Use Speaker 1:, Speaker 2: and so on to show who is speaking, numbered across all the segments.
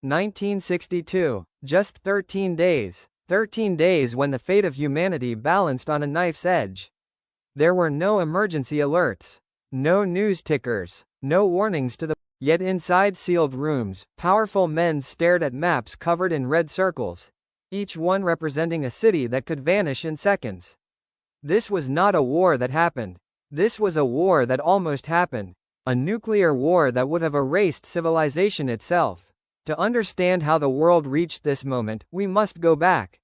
Speaker 1: 1962. Just 13 days. 13 days when the fate of humanity balanced on a knife's edge. There were no emergency alerts. No news tickers. No warnings to the. Yet inside sealed rooms, powerful men stared at maps covered in red circles, each one representing a city that could vanish in seconds. This was not a war that happened. This was a war that almost happened. A nuclear war that would have erased civilization itself. To understand how the world reached this moment, we must go back.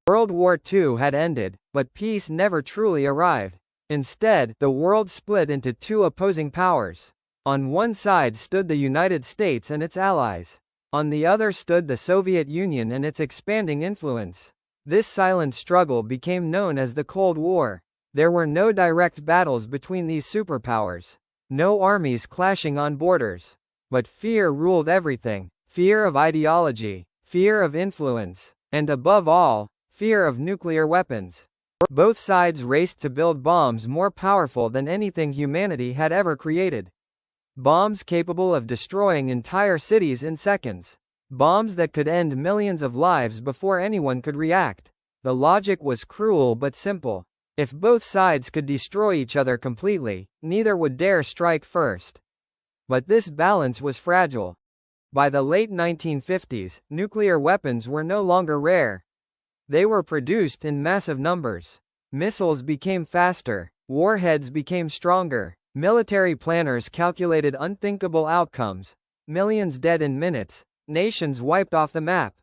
Speaker 1: World War II had ended, but peace never truly arrived. Instead, the world split into two opposing powers. On one side stood the United States and its allies. On the other stood the Soviet Union and its expanding influence. This silent struggle became known as the Cold War. There were no direct battles between these superpowers. No armies clashing on borders. But fear ruled everything. Fear of ideology. Fear of influence. And above all, fear of nuclear weapons. Both sides raced to build bombs more powerful than anything humanity had ever created. Bombs capable of destroying entire cities in seconds. Bombs that could end millions of lives before anyone could react. The logic was cruel but simple. If both sides could destroy each other completely, neither would dare strike first. But this balance was fragile. By the late 1950s, nuclear weapons were no longer rare. They were produced in massive numbers. Missiles became faster. Warheads became stronger. Military planners calculated unthinkable outcomes. Millions dead in minutes. Nations wiped off the map.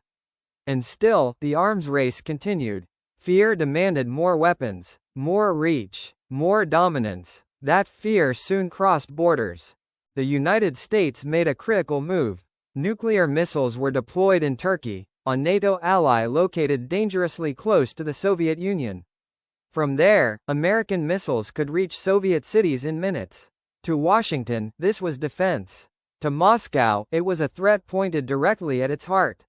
Speaker 1: And still, the arms race continued. Fear demanded more weapons, more reach, more dominance. That fear soon crossed borders. The United States made a critical move. Nuclear missiles were deployed in Turkey, a NATO ally located dangerously close to the Soviet Union. From there, American missiles could reach Soviet cities in minutes. To Washington, this was defense. To Moscow, it was a threat pointed directly at its heart.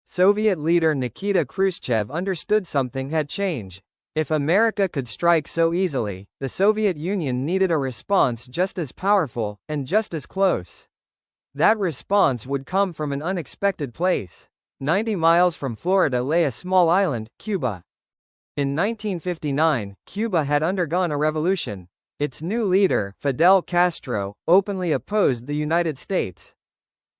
Speaker 1: Soviet leader Nikita Khrushchev understood something had changed. If America could strike so easily, the Soviet Union needed a response just as powerful, and just as close. That response would come from an unexpected place. 90 miles from Florida lay a small island, Cuba. In 1959, Cuba had undergone a revolution. Its new leader, Fidel Castro, openly opposed the United States.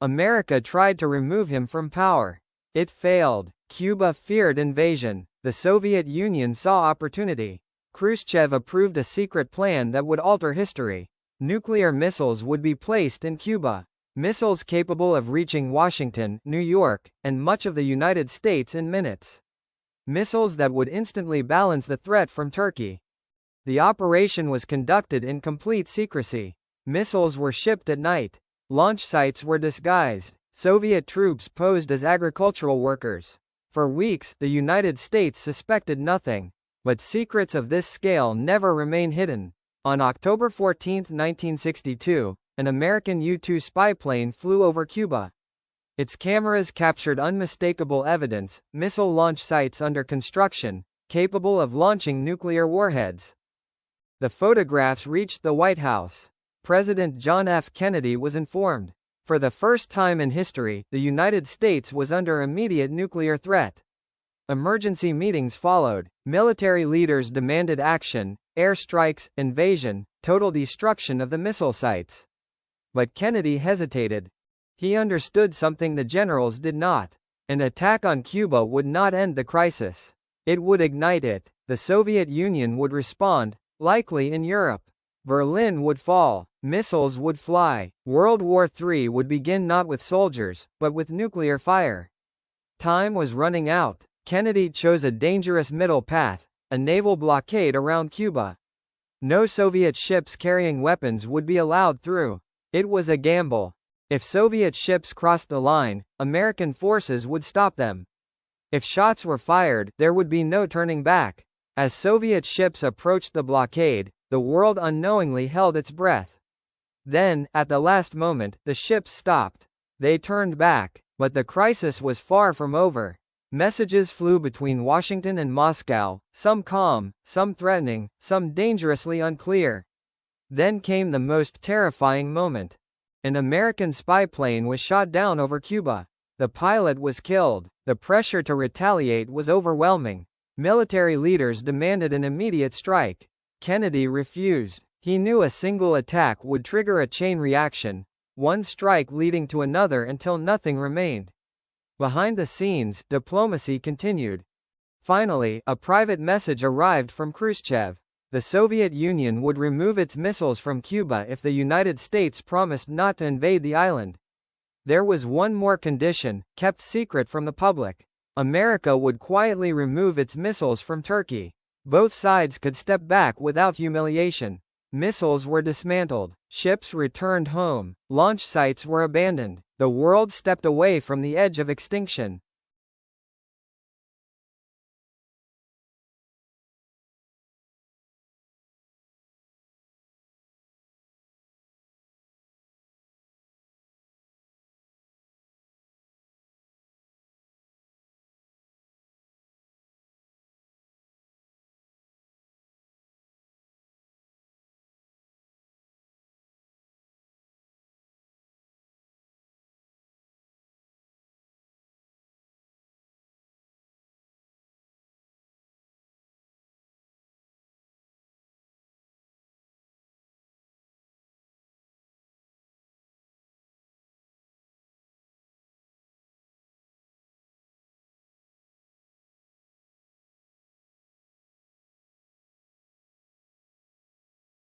Speaker 1: America tried to remove him from power. It failed. Cuba feared invasion. The Soviet Union saw opportunity. Khrushchev approved a secret plan that would alter history. Nuclear missiles would be placed in Cuba. Missiles capable of reaching Washington, New York, and much of the United States in minutes. Missiles that would instantly balance the threat from Turkey. The operation was conducted in complete secrecy. Missiles were shipped at night. Launch sites were disguised. Soviet troops posed as agricultural workers. For weeks, the United States suspected nothing. But secrets of this scale never remain hidden. On October 14, 1962, an American U-2 spy plane flew over Cuba. Its cameras captured unmistakable evidence: missile launch sites under construction, capable of launching nuclear warheads. The photographs reached the White House. President John F. Kennedy was informed. For the first time in history, the United States was under immediate nuclear threat. Emergency meetings followed. Military leaders demanded action: airstrikes, invasion, total destruction of the missile sites. But Kennedy hesitated. He understood something the generals did not. An attack on Cuba would not end the crisis. It would ignite it. The Soviet Union would respond, likely in Europe. Berlin would fall. Missiles would fly. World War III would begin not with soldiers, but with nuclear fire. Time was running out. Kennedy chose a dangerous middle path: a naval blockade around Cuba. No Soviet ships carrying weapons would be allowed through. It was a gamble. If Soviet ships crossed the line, American forces would stop them. If shots were fired, there would be no turning back. As Soviet ships approached the blockade, the world unknowingly held its breath. Then, at the last moment, the ships stopped. They turned back. But the crisis was far from over. Messages flew between Washington and Moscow, some calm, some threatening, some dangerously unclear. Then came the most terrifying moment. An American spy plane was shot down over Cuba. The pilot was killed. The pressure to retaliate was overwhelming. Military leaders demanded an immediate strike. Kennedy refused. He knew a single attack would trigger a chain reaction, one strike leading to another until nothing remained. Behind the scenes, diplomacy continued. Finally, a private message arrived from Khrushchev. The Soviet Union would remove its missiles from Cuba if the United States promised not to invade the island. There was one more condition, kept secret from the public. America would quietly remove its missiles from Turkey. Both sides could step back without humiliation. Missiles were dismantled. Ships returned home. Launch sites were abandoned. The world stepped away from the edge of extinction.